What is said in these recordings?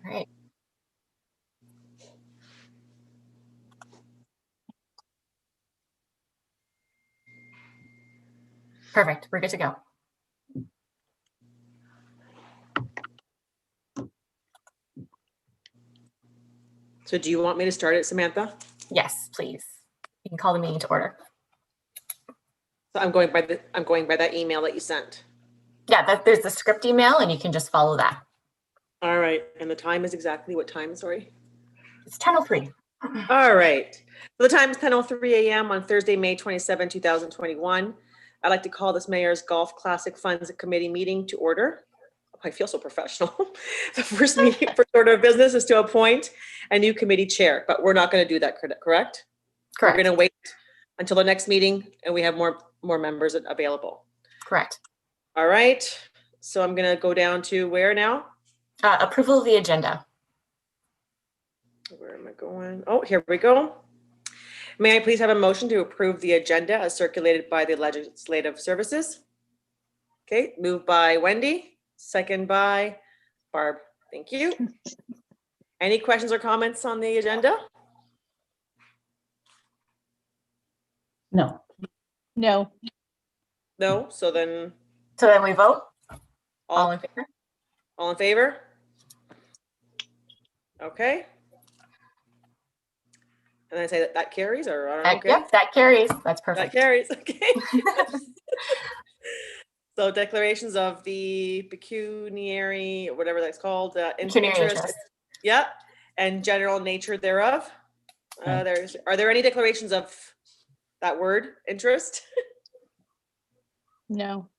All right. Perfect. We're good to go. So do you want me to start it, Samantha? Yes, please. You can call the meeting to order. So I'm going by that email that you sent. Yeah, there's the script email, and you can just follow that. All right. And the time is exactly what time? Sorry. It's 10:03. All right. So the time is 10:03 a.m. on Thursday, May 27, 2021. I'd like to call this Mayor's Golf Classic Funds Committee meeting to order. I feel so professional. The first order of business is to appoint a new committee chair, but we're not going to do that, correct? Correct. We're going to wait until the next meeting and we have more members available. Correct. All right. So I'm going to go down to where now? Approval of the agenda. Where am I going? Oh, here we go. May I please have a motion to approve the agenda as circulated by the Legislative Services? Okay, moved by Wendy, second by Barb. Thank you. Any questions or comments on the agenda? No. No. So then we vote. All in favor? All in favor? Okay. And I say that carries, or I don't know. Okay. Yep, that carries. That's perfect. That carries. Okay. So declarations of the pecuniary, or whatever that's called, interest. Yeah, and general nature thereof. Are there any declarations of that word, interest? No.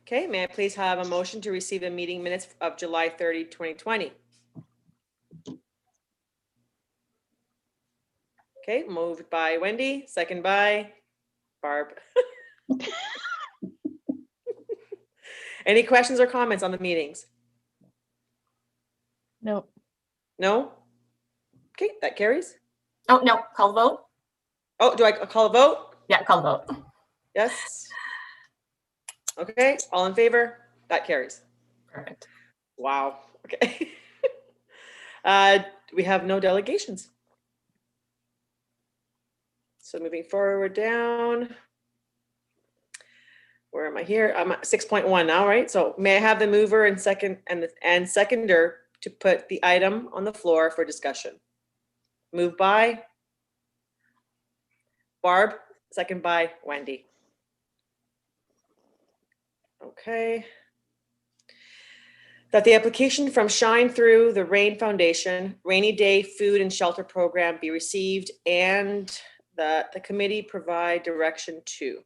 Okay, may I please have a motion to receive the meeting minutes of July 30, 2020? Okay, moved by Wendy, second by Barb. Any questions or comments on the meetings? No. No? Okay, that carries. Oh, no, call the vote. Oh, do I call a vote? Yeah, call the vote. Yes. Okay, all in favor? That carries. Perfect. Wow, okay. We have no delegations. So moving forward down. Where am I here? I'm at 6.1 now, right? So may I have the mover and seconder to put the item on the floor for discussion? Moved by Barb, second by Wendy. Okay. That the application from Shine Through the Rain Foundation Rainy Day Food and Shelter Program be received, and that the committee provide direction to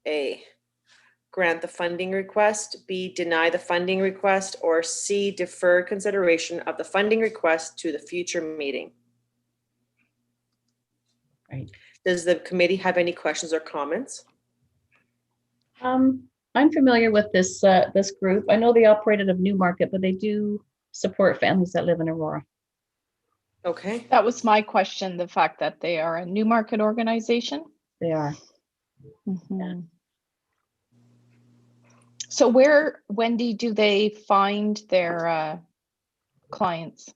A, grant the funding request, B, deny the funding request, or C, defer consideration of the funding request to the future meeting. Right. Does the committee have any questions or comments? I'm familiar with this group. I know they operate out of Newmarket, but they do support families that live in Aurora. Okay. That was my question, the fact that they are a Newmarket organization. They are. Mm-hmm. Yeah. So where, Wendy, do they find their clients?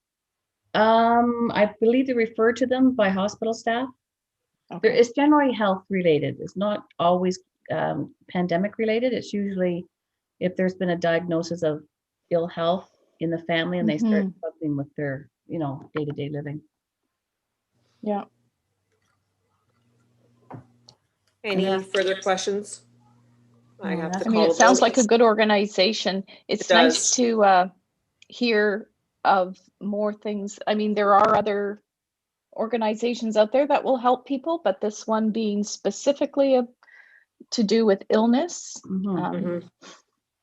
I believe they refer to them by hospital staff. Okay. It's generally health related. It's not always pandemic related. It's usually if there's been a diagnosis of ill health in the family and they start struggling with their, day-to-day living. Yeah. Any further questions? I mean, it sounds like a good organization. It's nice to hear of more things. I mean, there are other organizations out there that will help people, but this one being specifically to do with illness,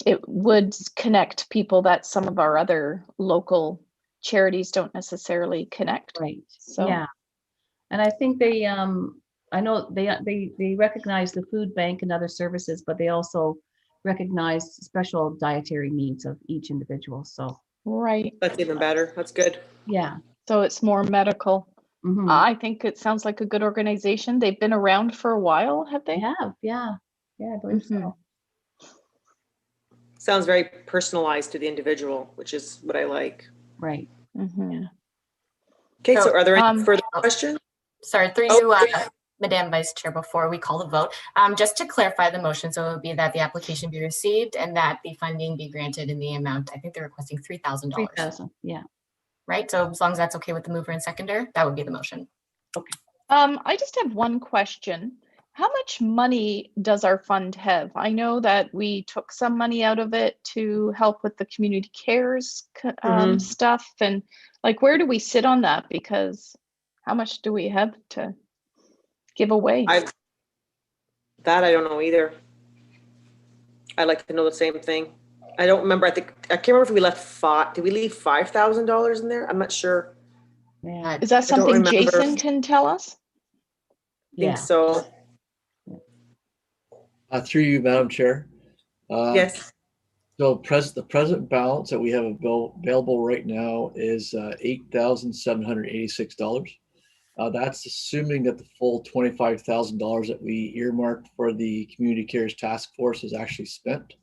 it would connect people that some of our other local charities don't necessarily connect. Right. So yeah, and I think they I know they recognize the food bank and other services, but they also recognize special dietary needs of each individual. So right, that's even better. That's good. Yeah. So it's more medical. I think it sounds like a good organization. They've been around for a while, have they? Yeah, I believe so. Sounds very personalized to the individual, which is what I like. Right. Mhm. Okay, so are there any further Oh, questions? Sorry, through Oh. you, Madam Vice Chair, before we call the vote, just to clarify the motion, so it would be that the application be received and that the funding be granted in the amount, I think they're requesting $3,000, 3,000, yeah. right? So as long as that's okay with the mover and seconder, that would be the motion. I just have one question. How much money does our fund have? I know that we took some money out of it to help with the community cares stuff, and like, where do we sit on that? Because how much do we have to give away? I don't know either. I'd like to know the same thing. I don't remember. I can't remember if we left did we leave $5,000 in there? I'm not sure. Yeah. Is that I don't something remember. Jason can tell us? I think so. Through you, Madam Chair. Yes. So the present balance that we have available right now is $8,786. That's assuming that the full $25,000 that we earmarked for the Community Cares Task Force is actually spent.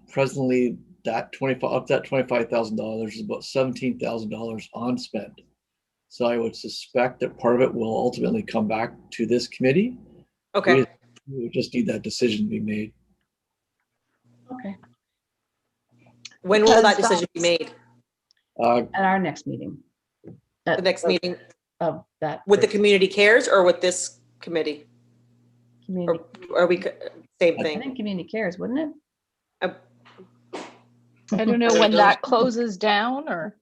Presently, that $25,000 is about $17,000 on spend. So I would suspect that part of it will ultimately come back to this committee. Okay. We just need that decision to be made. Okay. When will that decision be made? At our next meeting. The next meeting Of that. with the Community Cares or with this committee? Community, Or are we same I thing? think community cares, wouldn't it? I don't know when that closes down, or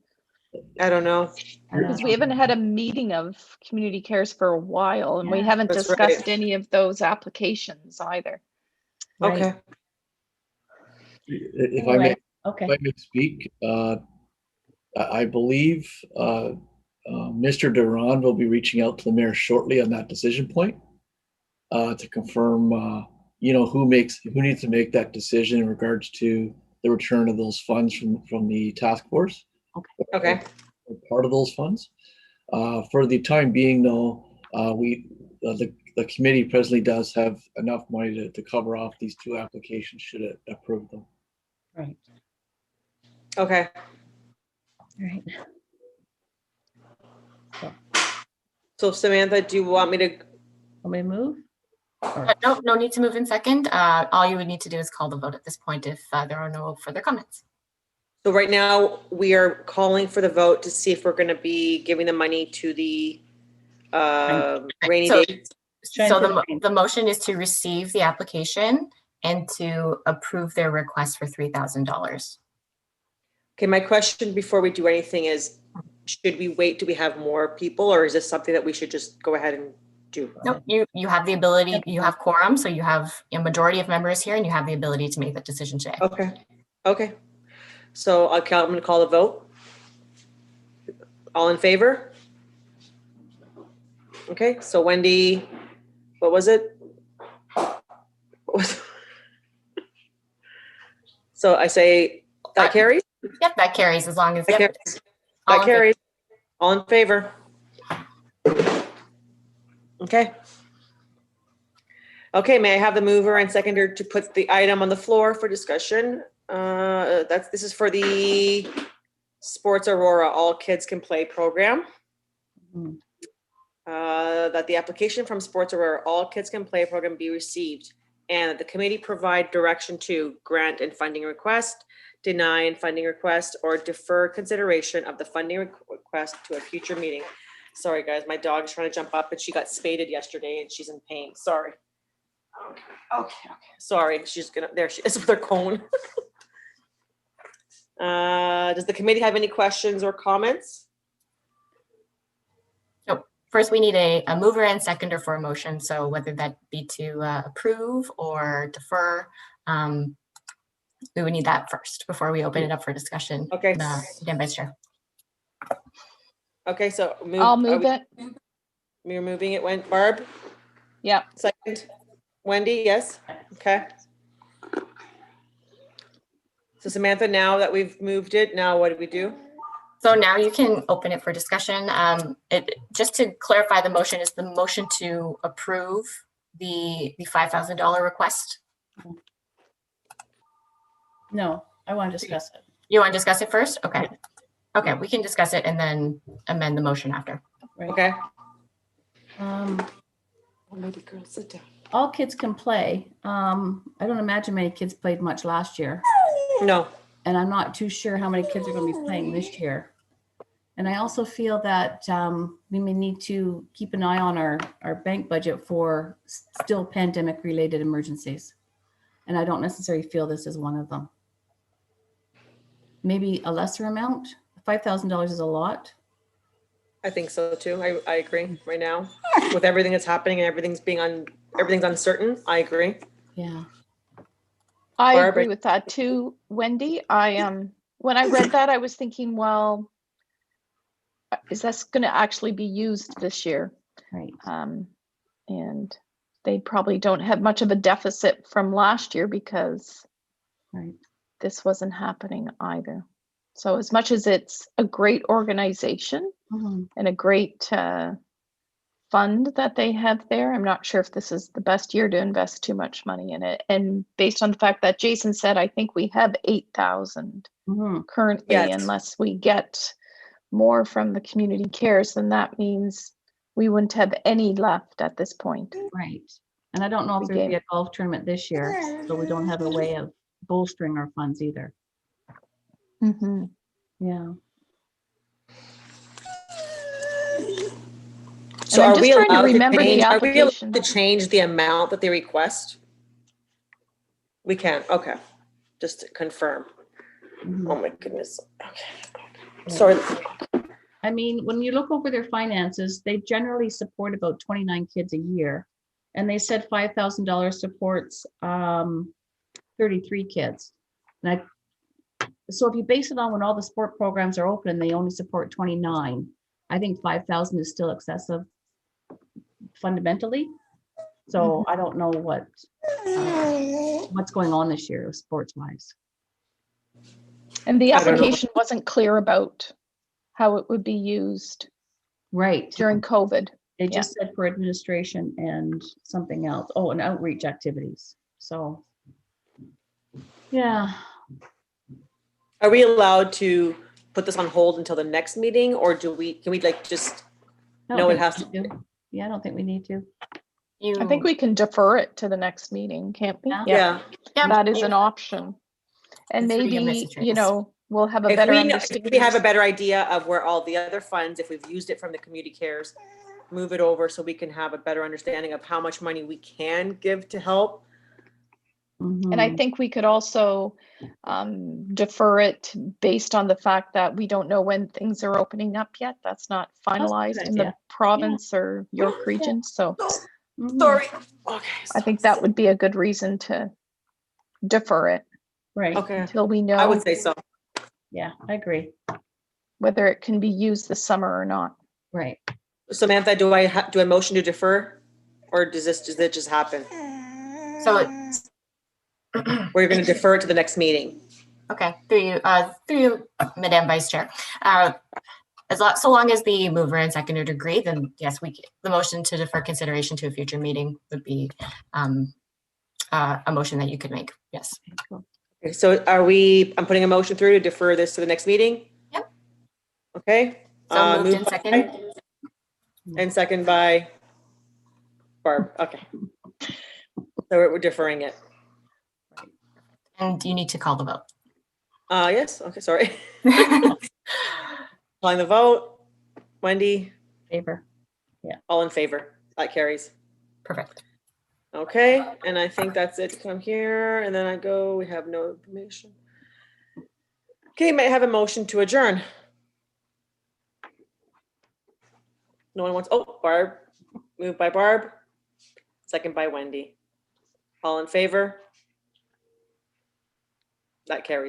I don't know. because we haven't had a meeting of community cares for a while, and we Yeah, haven't that's discussed right. any of those applications either. Right. Okay. If All I may, right. Okay. if I may speak, I believe Mr. Durand will be reaching out to the mayor shortly on that decision point to confirm, who needs to make that decision in regards to the return of those funds from the task force. Okay. Or part of those funds. For the time being, though, the committee presently does have enough money to cover off these two applications should it approve them. Right. Okay. All right. So Samantha, do you want me to? Want me to move? No need to move in second. All you would need to do is call the vote at this point if there are no further comments. So right now we are calling for the vote to see if we're going to be giving the money to the rainy So- day. So the motion is to receive the application and to approve their request for $3,000. Okay, my question before we do anything is, should we wait? Do we have more people, or is this something that we should just go ahead and do? No, you have the ability, you have quorum, so you have a majority of members here and you have the ability to make that decision today. Okay. So I'm going to call the vote. All in favor? Okay, so Wendy, what was it? So I say that carries? Yep, that carries as long as. That Yep. carries. All That in favor. carries. All in favor? Okay. Okay, may I have the mover and seconder to put the item on the floor for discussion? This is for the Sports Aurora All Kids Can Play program. Mhm. That the application from Sports Aurora All Kids Can Play program be received, and that the committee provide direction to grant and funding request, deny and funding request, or defer consideration of the funding request to a future meeting. Sorry, guys, my dog is trying to jump up, and she got spaded yesterday, and she's in pain. Sorry. Okay. Sorry, there she is with her cone. Does the committee have any questions or comments? First, we need a mover and seconder for a motion. So whether that be to approve or defer, we would need that first before we open it up for discussion. Okay. Madam Vice Chair. Okay, so I'll move it. You're moving it, Barb? Yeah. Second. Wendy, yes? Okay. So Samantha, now that we've moved it, now what do we do? So now you can open it for discussion. Just to clarify, the motion is the motion to approve the $5,000 request. No, I want to discuss it. You want to discuss it first? Okay. Okay, we can discuss it and then amend the motion after. Right. Okay. Maybe girls sit down. All kids can play. I don't imagine many kids played much last year, No. and I'm not too sure how many kids are going to be playing this year. And I also feel that we may need to keep an eye on our bank budget for still pandemic related emergencies. And I don't necessarily feel this is one of them. Maybe a lesser amount. $5,000 is a lot. I think so too. I agree right now with everything that's happening and everything's uncertain. I agree. Yeah. I Barbara? agree with that too, Wendy. When I read that, I was thinking, well, is this going to actually be used this year? Right. And they probably don't have much of a deficit from last year because Right. this wasn't happening either. So as much as it's a great organization Mhm. and a great fund that they have there, I'm not sure if this is the best year to invest too much money in it. And based on the fact that Jason said, I think we have 8,000 Mhm. currently, Yes. unless we get more from the community cares, then that means we wouldn't have any left at this point. Right. And I don't know if We there'll be gave- a golf tournament this year, so we don't have a way of bolstering our funds either. Mhm. Yeah. So I'm are just we trying to allowed to remember the change, are we allowed application. to change the amount that they request? We can, okay. Just to confirm. Mhm. Oh my goodness. Okay. Sorry. I mean, when you look over their finances, they generally support about 29 kids a year. And they said $5,000 supports 33 kids. So if you base it on when all the sport programs are open, they only support 29. I think 5,000 is still excessive fundamentally. So I don't know what's going on this year sports wise. And the I don't know. application wasn't clear about how it would be used Right. during COVID. They just said for administration and something else. Oh, and outreach activities. So, yeah. Are we allowed to put this on hold until the next meeting or can we like just, I don't No, it think has we need to. Yeah, I don't think we need to. I think we can defer it to the next meeting, can't we? Yeah. yeah. That is an option. And The three of maybe, Mrs. you know, we'll have a If better we understanding. have a better idea of where all the other funds, if we've used it from the community cares, move it over so we can have a better understanding of how much money we can give to help. And I Mhm. think we could also defer it based on the fact that we don't know when things are opening up yet. That's not a good finalized in the idea. province or York region. So Mhm. Sorry. Okay. I think that would be a good reason to defer it Right. Okay. until we I know would say so. Yeah, I agree. whether it can be used this summer or not. Right. Samantha, do I motion to defer or does it just happen? So, We're going to defer it to the next meeting. okay, through you, Madam Vice Chair. So long as the mover and seconder agree, then yes, the motion to defer consideration to a future meeting would be a motion that you could make. Yes. Okay, so I'm putting a motion through to defer this to the next meeting? Yep. Okay. So moved moved and by- second. And second by Barb. Okay. So we're deferring it. And you need to call the vote. Yes. Okay. Sorry. Calling the vote. Wendy, Favor. all in favor. That carries. Perfect. Okay. And I think that's it. Come here. And then I go, we have no information. Okay. May I have a motion to adjourn? No one wants, Barb. Moved by Barb. Second by Wendy. All in favor? That carries.